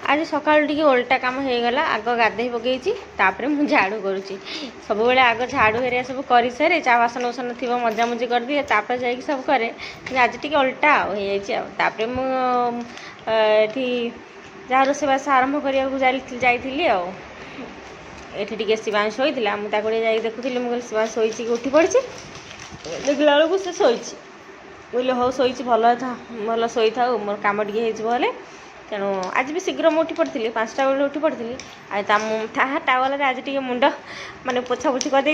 आज सकाल टी ओल्टा कम हो गला आग गाधे पकई तापर मुझे झाड़ू करुँची सब बेले आग झाड़ू हेरिया सब कर सारे चा बासन उसन थी मजामुजी कर दिए तापर जा सब कै आज टी ओल्टा आपर मुझे जहाँ रोषेबास आरंभ करने एठी टी शिवांश होता मुझे देखुली मुझे शिवांश शोची उठी पड़ी देखला बेलू से शोची बोले हो शोची भल भल शोई था मोर कम टे हो तेणु आज भी शीघ्र मुझे उठी पड़ी 5टा बेले उठी पड़ी टावल आज टी मुंड माने पोछा पोछी करदे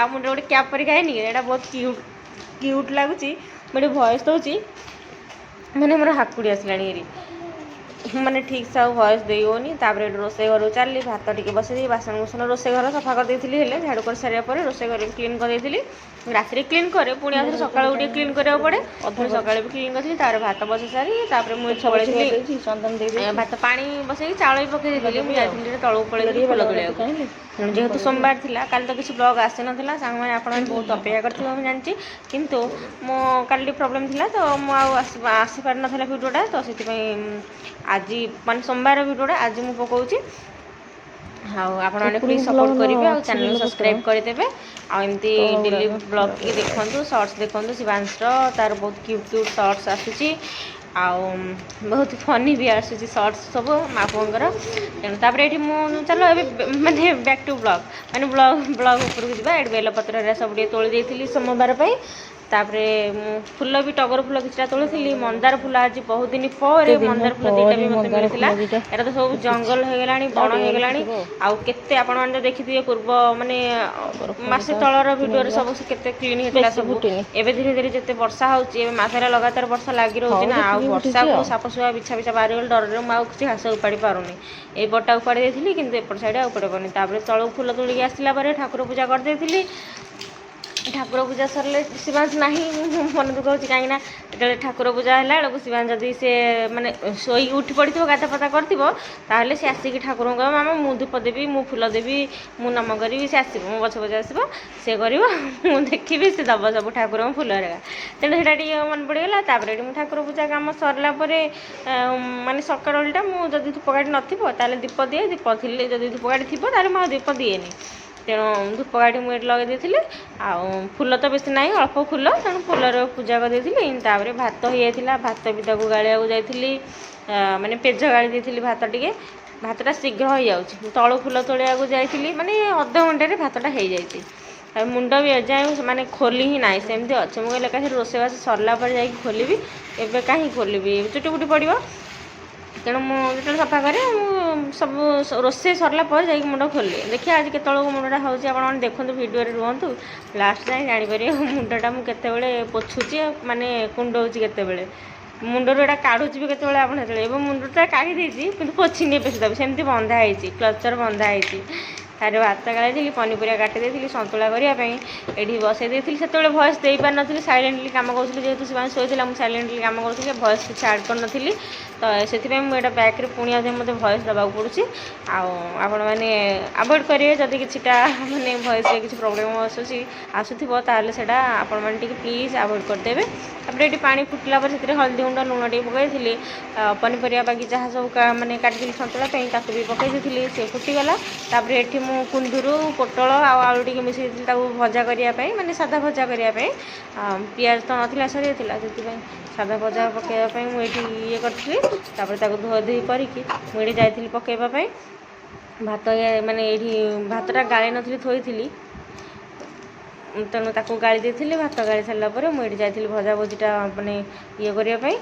मुंड गोटे कैप पर खाएनि यहाँ बहुत क्यूट क्यूट लगुच मुझे भयस दूसरी माने मोर हाकुड़ी आसला माने ठीक से भयस दे होनी रोसे घर चली भात टी बसई बासन बुसन रोसे घर सफा करदे झाड़ू कर सारे रोसे घर क्लीन करदे राति क्लीन करे पुणी आधे सका क्लीन करा पड़े अधे सका भी क्लीन करी भात बसई सारी मुझे भात पा बसई चाउल भी पकई मुझे तलू पड़े फुल तोड़ा जेहेतु सोमवार थी कल तो किसी ब्लॉग आसी ना सांग मैंने आप बहुत अपेक्षा करते मुझे जानी किंतु मो कल प्रॉब्लम थी तो मुझे आसीपार ना भिडियोटा तो से आज मान सोमवार भिडियोटा आज मुझे पकाऊँगी प्लीज सपोर्ट करेंगे और चैनल सब्सक्राइब करदे आमती डेली ब्लॉग की देखूँ शॉर्ट्स देखूँ शिवांश तार बहुत क्यूट क्यूट शॉर्ट्स आसूसी बहुत फनी भी आसूसी शॉर्ट्स सब मापुर तेनालीर ये चलो ये माने बैक टू ब्लॉग माने ब्लॉग उपरको जावा ये बेलपत्र सब तोड़ देती सोमवार तापरे फूल भी टगर फूल किसी तोड़ी मंदार फूल आज बहुत दिन पर मंदार फूल दुईटा भी मतलब मिलता है तो सब जंगल हो गला बण हो गला आते आप देखिए पूर्व माने मसे तलर भिडियो सब केते क्लीन होता सब एवं धीरे धीरे जिते वर्षा होसरे लगातार वर्षा लगी रही ना आ वर्षा को साप सुआ बिछा बिछा बाहर डर मुझे घास उपाड़ी पारूनी ये बटा उपाड़ी देती कि एपट साइड उपाड़ पानी तलू फूल तोड़िक आसला ठाकुर पूजा करदे ठाकुर पूजा सरले शिवांश ना मन दुख होती कहीं ठाकुर पूजा है बेलू शिवांश जदि से माने शोई उठी पड़ी गाता पाता कर सी आसिक ठाकुर कह मामा मु धूप देवी मु फूल देवी मु नम करी से आसो मो पछ पछ आसो सी कर देखी से दब सब ठाकुर फूल रहा तेणु से मन पड़गला मुझे ठाकुर पूजा कम सरला माने सकाळटा मुझे धूपकाठी न दीप दिए दीप थी जब धूपकाठी थी मुझे दीप दिएनि तेणु धूपकाठी मुझे लगे देती फूल तो बेसी ना अल्प फूल तेणु फूलर पूजा कर भात हो जाता भात भी गाड़िया जाइली माने पेज गाड़ी देती भात टे भातटा शीघ्र हो जाऊँगी तलू फूल तोड़ा जाइली माने अध घंटे भातटा हो जाए मुंड भी एजाए माने खोली ही ना सेमती अच्छे मुझे एकाथी रोषेबास सरला जा खोलि एवं कहीं खोलि चुटी फुटी पड़ो तेणु मुझे सफा कै सब रोसे सरला जा मुंड खोली देखिए आज के मुंडा हो देखो भिडियो रुहतु लास्ट जाए जापर मुंडा मुझे पोछुची माने कुंडौची के मुंडर यहाँ काढ़ुची भी केतबेले आप मुंडटा काढ़ी कि पोछिनी पेशी सेमती बंधा क्लचर बंधा तारे भात गाड़ी पनीपरिया काटी देती सतुला करने ये बसई देती से भयस दे पार नी सैलेंटली कम करूँ जेहतु शिवांश शोला मुझे सैलेंटली कम करूँ भयस किसी आड कर नी तो से मुझे बैक पुणी अधे मत भयस देवाक पड़ूँ आपण मैंने अवॉइड करेंगे जदि किटा माने भयस किसी प्रोब्लेम आसूबो ताल से आपण मैंने प्लीज अवॉइड करदे ये पानी फुटला से हल्दी गुंड लुण टे पकई पनीपरिया बाकी जहाँ सब मैंने काटी सतुला भी पकई दी सी फुटीगला ये मु कुंदूरु पोटल आलू टी मिसई भजा करने माने सादा भजा करने पियाज तो नाला सरी से सादा भजा पकड़ापी मुझे ये करी धुआ धुई करके मुझे जाइली पकड़ापी भात माने भातटा गाड़ी नी थोड़ी तेणु ताको गाड़ी देती भात गाड़ी सारापर मुझे जाइली भजा भजीटा माने ये करने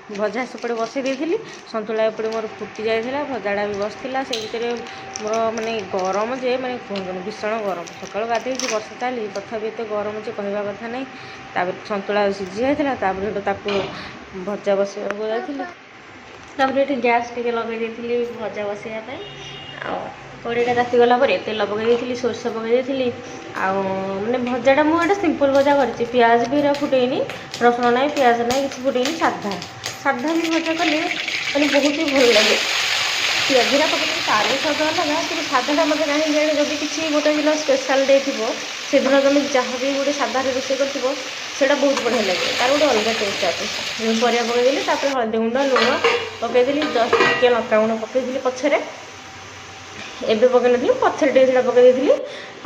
भजा सेपटे बसई देती सतुला एपटे मोर फुटी जाता भजाड़ा भी बसला से भितर मोर माने गरम जे माने कहते भीषण गरम सका गाधे वर्षा चली तथापि एत गरम जे कहवा कथा नहीं सतुला सीझी जाता भजा बसैया जाती ये गैस टे लगे देती भजा बसैयापी कड़ेटा तातीगला तेल पकई सोरष पकई मैंने भजाटा मुझे सिंपल भजा कर पियाज भी फुटेनी रसुण ना पियाज ना कि फुटेनी साधा साधा भी भजा कले मैंने बहुत ही भल लगे पियाज पकड़ तार भी स्वाद लगा कि साधाटा मतलब कहीं जाए जब किसी गोटे दिन स्पेशल डे थो से दिन तुम जहाँ भी गोटे साधार रोषे कर ସେଇଟା ବହୁତ ବଢ଼ିଆ ଲାଗେ, ତାର ଗୋଟେ ଅଲଗା ଟେଷ୍ଟ ଆସେ। ପରିବା ପକାଇଦେଲି, ତାପରେ ହଳଦୀ ଗୁଣ୍ଡ ଲୁଣ ପକାଇଦେଲି, ଜଷ୍ଟ ଟିକେ ଲଙ୍କାଗୁଣ୍ଡ ପକାଇଥିଲି ପଛରେ, ଏବେ ପକାଇନଥିଲି ପଛରେ ଟିକେ ସେଇଟା ପକାଇ ଦେଇଥିଲି।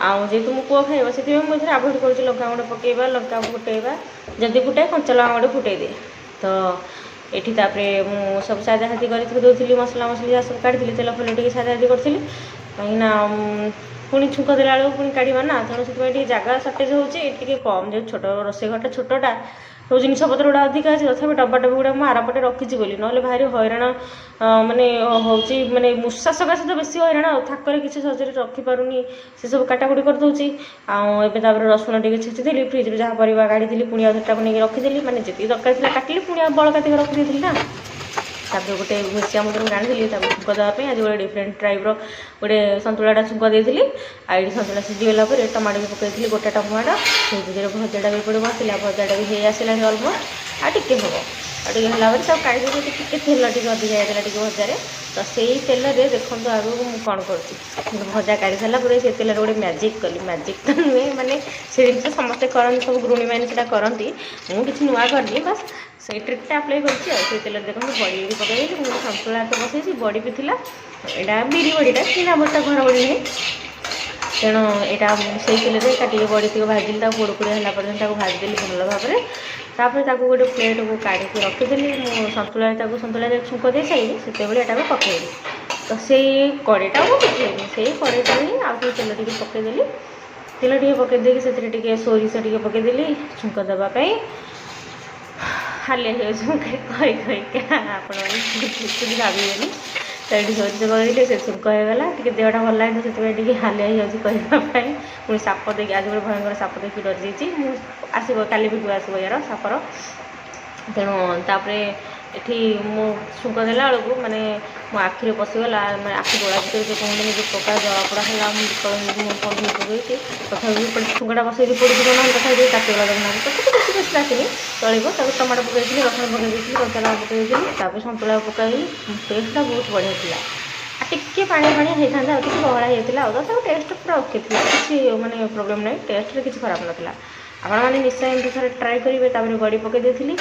ଆଉ ଯେହେତୁ ମୋ ପୁଅ ଖାଇବ ସେଥିପାଇଁ ମୁଁ ଏଥିରେ ଆଭଏଡ଼ କରୁଛି ଲଙ୍କାଗୁଣ୍ଡ ପକାଇବା, ଲଙ୍କା ଫୁଟାଇବା, ଯଦି ଫୁଟାଏ କଞ୍ଚା ଲଙ୍କା ଗୋଟେ ଫୁଟାଇ ଦିଏ। ତ ଏଠି ତାପରେ ମୁଁ ସବୁ ସାଧାସାଧି କରି ଦେଉଥିଲି, ମସଲା ମସଲି ଯାହା ସବୁ କାଢ଼ିଥିଲି, ତେଲ ଫେଲ ଟିକେ ସାଧାସାଧି କରିଥିଲି, କାହିଁକିନା ପୁଣି ଛୁଙ୍କ ଦେଲା ବେଳକୁ ପୁଣି କାଢ଼ିବା ନା, ତେଣୁ ସେଥିପାଇଁ ଟିକେ ଜାଗା ସର୍ଟେଜ୍ ହେଉଛି। ଏଠି ଟିକେ କମ୍, ଯେହେତୁ ଛୋଟ ରୋଷେଇ ଘରଟା ଛୋଟଟା, ସବୁ ଜିନିଷପତ୍ର ଗୁଡ଼ା ଅଧିକା ଅଛି, ତଥାପି ଡବା ଗୁଡ଼ା ମୁଁ ଆରପଟେ ରଖିଛି ବୋଲି, ନହେଲେ ଭାରି ହଇରାଣ ମାନେ ହେଉଛି, ମାନେ ମୂଷା ସକାଶେ ତ ବେଶୀ ହଇରାଣ, ଆଉ ଥାକରେ କିଛି ସହଜରେ ରଖିପାରୁନି, ସେସବୁ କାଟାକୁଟି କରିଦେଉଛି। ଆଉ ଏବେ ତାପରେ ରସୁଣ ଟିକେ ଛେଚିଥିଲି, ଫ୍ରିଜ୍ରୁ ଯାହା ପରିବା କାଢ଼ିଥିଲି ପୁଣି ଆଉ ସେଟାକୁ ନେଇକି ରଖିଥିଲି, ମାନେ ଯେତିକି ଦରକାର ଥିଲା କାଟିଲି, ପୁଣି ଆଉ ବଳକା ଟିକେ ରଖିଦେଇଥିଲି ନା। ତାପରେ ଗୋଟେ ଭୁସିଆ ମୁଦ୍ର ଆଣିଥିଲି ତାକୁ ଛୁଙ୍କ ଦେବା ପାଇଁ, ଆଜି ଗୋଟେ ଡିଫରେଣ୍ଟ ଟାଇପ୍ର ଗୋଟେ ସନ୍ତୁଳାଟା ଛୁଙ୍କ ଦେଇଥିଲି। ଆଉ ଏଇଠି ସନ୍ତୁଳା ସିଝିଗଲା ପରେ ଟମାଟୋ ବି ପକାଇଥିଲି, ଗୋଟା ଟମାଟୋ, ସେଥିରେ ଭଜାଟା ବି ଏପଟେ ବସିଲା, ଭଜାଟା ବି ହେଇ ଆସିଲାଣି ଅଲମୋଷ୍ଟ, ଆଉ ଟିକେ ହେବ, ଆଉ ଟିକେ ହେଲା ପରେ ତାକୁ କାଢ଼ିଦେବି। ଟିକେ ତେଲ ଟିକେ ଅଧିକା ହେଇଥିଲା ଟିକେ ଭଜାରେ, ତ ସେଇ ତେଲରେ ଦେଖନ୍ତୁ ଆଗକୁ ମୁଁ କ'ଣ କରୁଛି, ଭଜା କାଢ଼ି ସାରିଲା ପରେ ସେ ତେଲରେ ଗୋଟେ ମ୍ୟାଜିକ୍ କଲି, ମ୍ୟାଜିକ୍ ତ ନୁହେଁ, ମାନେ ସେ ଜିନିଷ ସମସ୍ତେ କରନ୍ତି, ସବୁ ଗୃହିଣୀମାନେ ସେଇଟା କରନ୍ତି, ମୁଁ କିଛି ନୂଆ କରିନି, ବାସ୍ ସେଇ ଟ୍ରିକ୍ଟା ଆପ୍ଲାଏ କରିଛି। ଆଉ ସେଇ ତେଲରେ ଦେଖନ୍ତୁ ବଡ଼ି ବି ପକାଇଦେଇଛି, ମୁଁ ସନ୍ତୁଳା ତ ବସେଇଛି, ବଡ଼ି ବି ଥିଲା, ଏଇଟା ବିରି ବଡ଼ିଟା, କିଣା ବଡ଼ିଟା ଘର ବଡ଼ି ନୁହେଁ, ତେଣୁ ଏଇଟା ସେଇ ତେଲରେ କାଟିକି ବଡ଼ିଟିକୁ ଭାଜିଲି, ତାକୁ ପୋଡ଼ପୋଡ଼ିଆ ହେଲା ପର୍ଯ୍ୟନ୍ତ ତାକୁ ଭାଜିଦେଲି ଭଲ ଭାବରେ। ତାପରେ ତାକୁ ଗୋଟେ ପ୍ଲେଟ୍କୁ କାଢ଼ିକି ରଖିଦେଲି, ମୁଁ ସନ୍ତୁଳାରେ ଛୁଙ୍କ ଦେଇ ସାରିଲି, ସେତେବେଳେ ଏଟାକୁ ପକାଇଲି। ତ ସେଇ କଡ଼େଇଟା ମୁଁ ପକାଇଲି, ସେଇ କଡ଼େଇଟାରେ ହିଁ ଆଉ ଟିକେ ତେଲ ଟିକେ ପକାଇଦେଲି, ତେଲ ଟିକେ ପକାଇ ଦେଇକି ସେଥିରେ ଟିକେ ସୋରିଷ ଟିକେ ପକାଇଦେଲି ଛୁଙ୍କ ଦେବା ପାଇଁ। ହାଲିଆ ହେଇଯାଉଛି ମୁଁ କହିକା, ଆପଣମାନେ କିଛି ଭାବିବେନି। ତ ଏଠି ସୋରିଷ ପକାଇଲି, ସେ ଛୁଙ୍କ ହେଇଗଲା, ଟିକେ ଦେହଟା ଭଲ ଲାଗେ ତ ସେଥିପାଇଁ ଟିକେ ହାଲିଆ ହେଇଯାଉଛି କହିବା ପାଇଁ। ପୁଣି ସାପ ଦେଇକି ଆଜି ଗୋଟେ ଭୟଙ୍କର ସାପ ଦେଇକି ଡରିଯାଇଛି ମୁଁ, ଆସିବ କାଲି ଭିଡ଼ିଓ ଆସିବ ୟାର ସାପର। ତେଣୁ ତାପରେ ଏଠି ମୁଁ ଛୁଙ୍କ ଦେଲା ବେଳକୁ ମାନେ ମୋ ଆଖିରେ ପଶିଗଲା, ମାନେ ଆଖି ଗୋଳା ଭିତରେ ଯେଉଁ କୁହନ୍ତିନି ଯେଉଁ ପ୍ରକାର ଜଳାପୋଡ଼ା ହେଲା, ମୁଁ ଯେତେବେଳେ ମୋ ଫୋନ୍ ପକାଇଛି, ତଥାପି ଛୁଙ୍କଟା ବସେଇକି ପଡ଼ିଯିବ, ନହେଲେ ତଥାପି କାଟିଗଲା ଦେଖୁନାହାନ୍ତି, ତଥାପି ବେଶୀ ବେଶୀ ଆସିନି, ଚଳିବ। ତାକୁ ଟମାଟୋ ପକାଇ ଦେଇଥିଲି, ରସୁଣ ପକାଇ ଦେଇଥିଲି, କଞ୍ଚା ଲଙ୍କା ପକାଇ ଦେଇଥିଲି, ତାପରେ ସନ୍ତୁଳା ପକାଇଲି, ଟେଷ୍ଟଟା ବହୁତ ବଢ଼ିଆ ଥିଲା। ଆଉ ଟିକେ ପାଣିଆ ହେଇଥାନ୍ତା, ଆଉ ଟିକେ ବହଳା ହେଇଥିଲା, ଆଉ ତଥାପି ଟେଷ୍ଟ ପୁରା ଓକେ ଥିଲା, କିଛି ମାନେ ପ୍ରୋବ୍ଲେମ୍ ନାହିଁ, ଟେଷ୍ଟରେ କିଛି ଖରାପ ନଥିଲା। ଆପଣମାନେ ନିଶ୍ଚୟ ଏମିତି ଥରେ ଟ୍ରାଏ କରିବେ। ତାପରେ ବଡ଼ି ପକାଇ ଦେଇଥିଲି,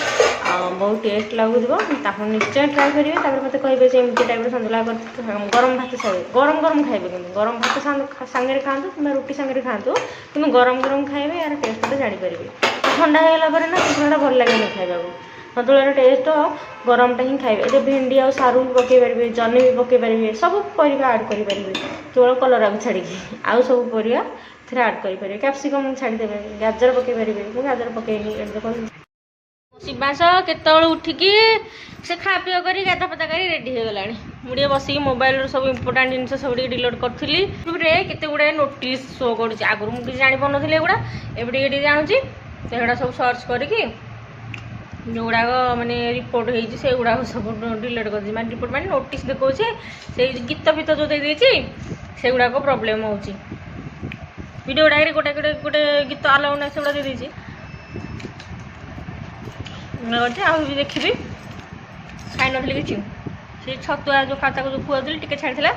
ଆଉ ବହୁତ ଟେଷ୍ଟ ଲାଗୁଥିବ, ତାକୁ ନିଶ୍ଚୟ ଟ୍ରାଏ କରିବେ। ତାପରେ ମୋତେ କହିବେ ଯେ ଏମିତି ଟାଇପ୍ର ସନ୍ତୁଳା ଗରମ ଭାତ ସାଙ୍ଗେ, ଗରମ ଖାଇବେ, କିନ୍ତୁ ଗରମ ଭାତ ସାଙ୍ଗରେ ଖାଆନ୍ତୁ କିମ୍ବା ରୁଟି ସାଙ୍ଗରେ ଖାଆନ୍ତୁ, କିନ୍ତୁ ଗରମ ଖାଇବେ, ଏହାର ଟେଷ୍ଟଟା ଜାଣିପାରିବେ। ଥଣ୍ଡା ହେଇଗଲା ପରେ ନା ସନ୍ତୁଳାଟା ଭଲ ଲାଗେନି ଖାଇବାକୁ, ସନ୍ତୁଳାର ଟେଷ୍ଟ ଗରମଟା ହିଁ ଖାଇବେ। ଏବେ ଭେଣ୍ଡି ଆଉ ସାରୁ ବି ପକାଇ ପାରିବେ, ଜହ୍ନି ବି ପକାଇ ପାରିବେ, ସବୁ ପରିବା ଆଡ଼୍ କରିପାରିବେ, କେବଳ କଲରାକୁ ଛାଡ଼ିକି ଆଉ ସବୁ ପରିବା ଏଥିରେ ଆଡ଼୍ କରିପାରିବେ। କ୍ୟାପ୍ସିକମ୍ ଛାଡ଼ିଦେବେ, ଗାଜର ପକାଇ ପାରିବେ, ମୁଁ ଗାଜର ପକାଇନି। ଦେଖନ୍ତୁ ଶିବାଂଶ କେତେବେଳେ ଉଠିକି ସେ ଖାଆ ପିଆ କରି ଗାଧା ପାଧା କରି ରେଡ଼ି ହେଇଗଲାଣି। ମୁଁ ଟିକେ ବସିକି ମୋବାଇଲରୁ ସବୁ ଇମ୍ପୋର୍ଟାଣ୍ଟ ଜିନିଷ ସବୁ ଟିକେ ଡିଲିଟ୍ କରୁଥିଲି। ୟୁଟ୍ୟୁବରେ କେତେ ଗୁଡ଼ାଏ ନୋଟିସ୍ ଶୋ କରୁଛି, ଆଗରୁ ମୁଁ କିଛି ଜାଣିପାରୁନଥିଲି ଏଗୁଡ଼ା, ଏବେ ଟିକେ ଜାଣୁଛି। ସେଗୁଡ଼ା ସବୁ ସର୍ଚ୍ଚ କରିକି ଯେଉଁଗୁଡ଼ାକ ମାନେ ରିପୋର୍ଟ ହେଇଛି ସେଗୁଡ଼ାକ ସବୁ ଡିଲିଟ୍ କରିଛି, ମାନେ ରିପୋର୍ଟ ମାନେ ନୋଟିସ୍ ଦେଖାଉଛି, ସେଇ ଗୀତ ଫିତ ଯେଉଁ ଦେଇଦେଇଛି ସେଗୁଡ଼ାକ ପ୍ରୋବ୍ଲେମ୍ ହେଉଛି। ଭିଡ଼ିଓ ଗୁଡ଼ାକରେ ଗୋଟେ ଗୀତ ଆଲାଉ ନାହିଁ ସେଗୁଡ଼ା ଦେଇଦେଇଛି, ଅଛି। ଆଉ ବି ଦେଖିବି, ଖାଇନଥିଲି କିଛି, ସେ ଛତୁଆ ଯେଉଁ ଖାତାକୁ ଯେଉଁ ଖୁଆଉଥିଲି ଟିକେ ଛାଡ଼ିଥିଲା,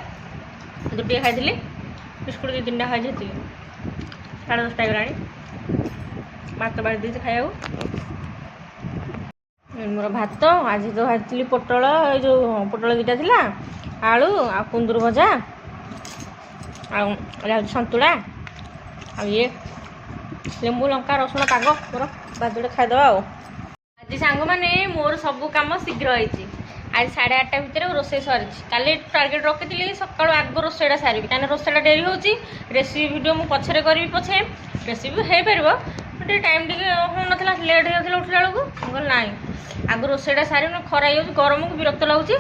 ସେଥିରୁ ଟିକେ ଖାଇଥିଲି, ବିସ୍କୁଟ୍ 2-3ଟା ଖାଇଛି, ସେତିକି। 10:30 ହେଇଗଲାଣି, ଭାତ ବାଢ଼ି ଦେଇଛି ଖାଇବାକୁ। ମୋର ଭାତ, ଆଜି ତ ଭାଜିଥିଲି ପୋଟଳ, ଏଇ ଯେଉଁ ପୋଟଳ 2ଟା ଥିଲା, ଆଳୁ ଆଉ କୁନ୍ଦୁରୁ ଭଜା, ଆଉ ସନ୍ତୁଳା, ଆଉ ଇଏ ଲେମ୍ବୁ ଲଙ୍କା ରସୁଣ ପାଗ ମୋର ଭାତ ଖାଇଦେବା ଆଉ। ଆଜି ସାଙ୍ଗମାନେ ମୋର ସବୁ କାମ ଶୀଘ୍ର ହେଇଛି, ଆଜି 8:30 ଭିତରେ ରୋଷେଇ ସରିଛି। କାଲି ଟାର୍ଗେଟ୍ ରଖିଥିଲି ସକାଳୁ ଆଗ ରୋଷେଇଟା ସାରିବି, କାହିଁକିନା ରୋଷେଇଟା ଡେରି ହେଉଛି। ରେସିପି ଭିଡ଼ିଓ ମୁଁ ପଛରେ କରିବି, ପଛେ ରେସିପି ହେଇପାରିବ, ଟିକେ ଟାଇମ୍ ଟିକେ ହେଉନଥିଲା, ଲେଟ୍ ହେଇଯାଉଥିଲା ଉଠିଲା ବେଳକୁ। ମୁଁ କହିଲି ନାଇଁ ଆଗ ରୋଷେଇଟା ସାରିବି, ଖରା ହେଇଯାଉଛି, ଗରମକୁ ବିରକ୍ତ ଲାଗୁଛି,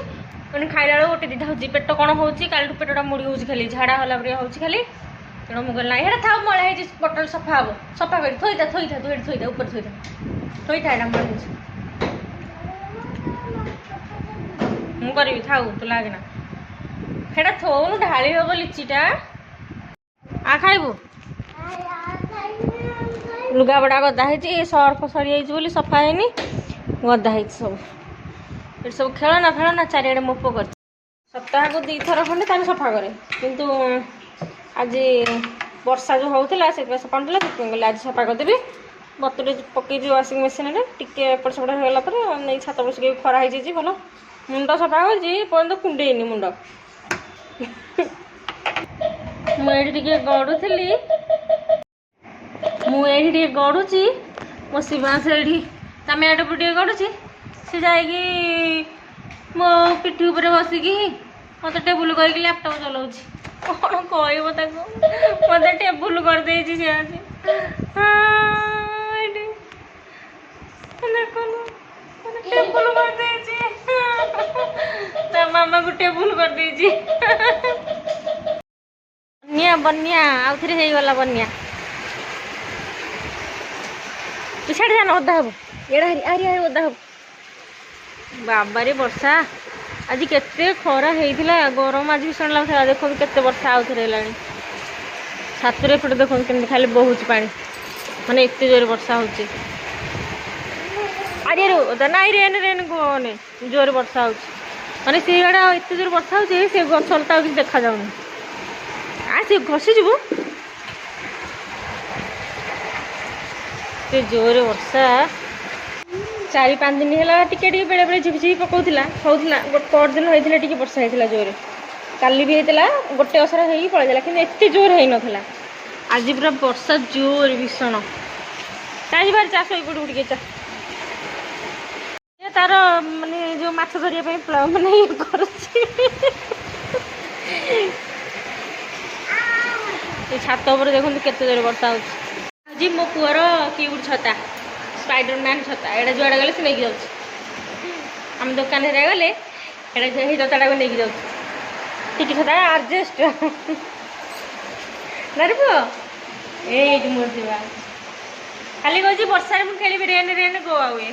ମାନେ ଖାଇଲା ବେଳକୁ 1-2ଟା ହେଉଛି, ପେଟ କ'ଣ ହେଉଛି, କାଲିଠୁ ପେଟଟା ମୁଡ଼ି ହେଉଛି, ଖାଲି ଝାଡ଼ା ହେଲା ପରିକା ହେଉଛି ଖାଲି। ତେଣୁ ମୁଁ କହିଲି ନାଇଁ, ହେଟା ଥାଉ, ମଳା ହେଇଛି, ପୋଟଳ ସଫା ହେବ, ସଫା କରି ଥୋଇଥା ତୁ ଏଠି ଥୋଇଥା, ଉପରେ ଥୋଇଥା, ଏଇଟା ମଳା ହେଇଛି, ମୁଁ କରିବି, ଥାଉ ତୁ ଲାଗେନା, ହେଟା ଥୋଉନୁ, ଢାଳି ହେବ ଲିଚିଟା। ଖାଇବୁ, ଲୁଗାପଟା ଗଦା ହେଇଛି, ସର୍ଫ ସରିଯାଇଛି ବୋଲି ସଫା ହେଇନି, ଗଦା ହେଇଛି ସବୁ, ଏଠି ସବୁ ଖେଳନା ଚାରିଆଡ଼େ ମୋପ କରିଛି। ସପ୍ତାହକୁ 2 ଥର ଖଣ୍ଡେ ତାକୁ ସଫା କରେ, କିନ୍ତୁ ଆଜି ବର୍ଷା ଯେଉଁ ହେଉଥିଲା ସେଥିପାଇଁ ସଫା ନଥିଲା, ସେଥିପାଇଁ କହିଲେ ଆଜି ସଫା କରିଦେବି, बतुरे पकई वाशिंग मेसीन टिके एपट सेपट होगा नहीं छात बसिक खरा हो भल मुंड सफा होपर्यंत कुंडेनी मुंड मुझे गड़ुली मुझे गड़ुची मो शिवांश ये तमें टे गड़ुची सी जा मो पिठी उपर बसिकी मत टेबुल करके लैपटॉप चलाऊ कौन कह मत टेबुल करदे सी आज टेबुल करदे मामा को टेबुल करदे बनिया बनिया आउ थे गला बनिया तू छाड़ी जाना ओदा हम एड़ा हरी ओदा हम बाबारे वर्षा आज केते खरा होता गरम आज भीषण लगता देखो केते वर्षा आउ थे छातर एपटे देखो केमती खाली बहुत पानी माने एते जोर वर्षा होची अरे ओदा नाई रेन रेन गोने जोर वर्षा होची माने से आड़ा एते जोर वर्षा होची से गछलता किछ देखा जाउनी आ से घसी जीवो जोर वर्षा 4-5 दिन है टिके बेले बेले झिपझिपि पकाउला होउला परदिन होइथिला टिके वर्षा होइथिला जोर काली भी होइथिला गोटे असरा होई पळैला कि एते जोर होई नथिला आज पूरा वर्षा जोर भीषण ताजी बार चाष होई पड़ू टिके चा तार माने जो माछ धरिया पे माने करछि छात उपर देखो केते जोर वर्षा हो मो पुअर क्यूट छता स्पाइडरमैन छता एटा जुआड़े गले से नहीं जाऊँ आम दुकान गले एटा छताटा को लेकिन जाऊँ टिकी छता आडजस्ट ना रे पुओ ये मूर्ति खाली कह वर्षा मुझे खेली रेन रेन गो आए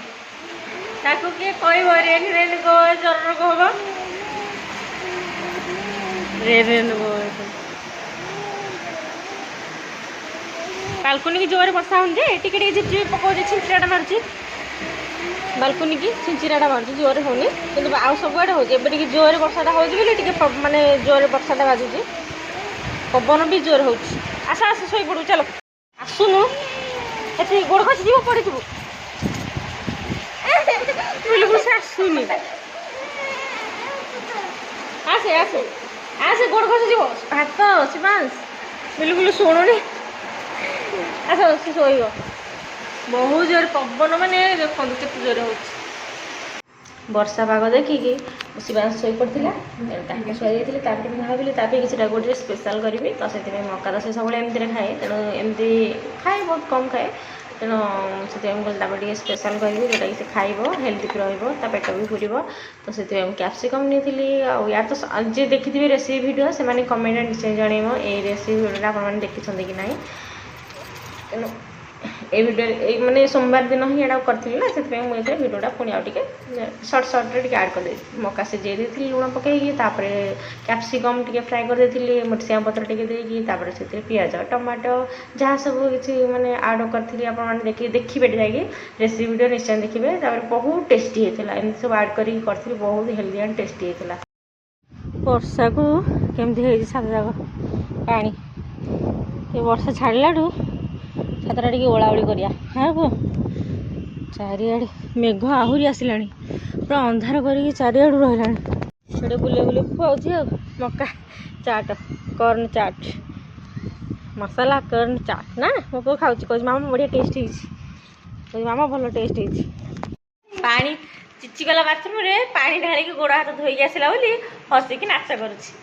ताकू किए कह रेन रेन गो जर रोग हम रेन रेन गो बालकोनी की जोर वर्षा होजे टिके झिपझिपि पकाउे छिंचिराटा मारुची बालकोनी की छिंचिराटा मारुची जोर होनी कि आउ सबुआड़े हो जोर वर्षाटा हो माने जोर वर्षाटा बाजुची पवन भी जोर हो आस आस शो पड़ू चलो आसुनु ये गोड़ खसी जीव पड़ी बिल्कुल से आसुनी आसे आसे आसे गोड़ खसी जीव हाथ शिवांश बिल्कुल शुणुनी आस से शोब बहुत जोर पवन माने देखो केते जोर हो वर्षा पाग देखिकी शिवांश शो पड़ा शुई भाविली किसी गोटे स्पेशल करी तो से मका दस सब एमती खाए तेणु एमती खाए बहुत कम खाए तेणु से स्पेशल करी जोटा कि खाइब हेल्दी भी रहा पेट भी पूरब तो से कैप्सिकम नहीं यार तो जे देखी रेसिपी वीडियो से कमेंट निश्चय जनइब ये रेसिपी वीडियो आपने देखी कि ना तेणु ये वीडियो माने सोमवार दिन ही यहाँ करी ना से मुझे वीडियोटा पुणी आउ टे सर्ट सर्टे आड कर मका सिझे देती लुण पकईकी कैप्सिकम टे फ्राए कर मिर्चिया पत्र टे देकी से पियाज टमाटो जहाँ सब किसी माने आड करी देखिए जाकि रेसिपी वीडियो निश्चय देखिए बहुत टेस्टी होता एमती सब आड करी बहुत हेल्दी एंड टेस्टी होता वर्षा को केमती सात जाक पानी वर्षा छाड़ू छातटा टे ओलाओली करिया हाँ पुओ चारिआडे मेघ आहरी आसला पूरा अंधार करके चारिआडू रहा से बुले बुले खुआऊँगी मका चाट कॉर्न चाट मसाला कॉर्न चाट ना मो पुओ खाऊँ कह मामा बढ़िया टेस्ट हो मामा भल टेस्ट हो पानी चिचिगला बाथरूम रे पानी ढालिकी गोड़ हाथ धोईकी आसला बोली हसिकी नाच करुच्छी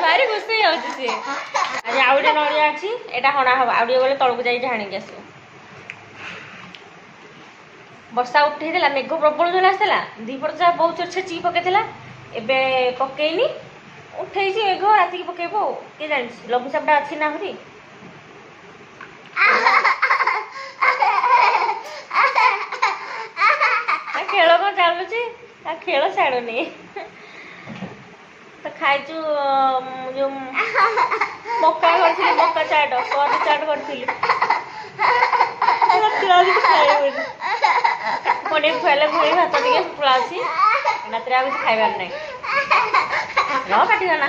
भारी खुशी सी आज आउ गए नड़िया अच्छी यहाँ हणा हम आउ गले तौक जाइए हाणिकी आस वर्षा उठेला मेघ प्रबल जो आसला दीपर जहाँ बहुत जोर छेचिकी पकईला एबे पकईनी उठे मेघ राति पकेब किए जानी लघुचापटा अच्छी ना आहरी खेल कौन चलुची खेल छाड़ुनी तो खाइचु जो मका करी मका चाट कॉर्न चाट करी पुणी खुआले पुणी भात टे शुक्ला अच्छी ରାତିରେ ଆଉ କିଛି ଖାଇବାର ନାହିଁ ରହ କାଟିଗଲା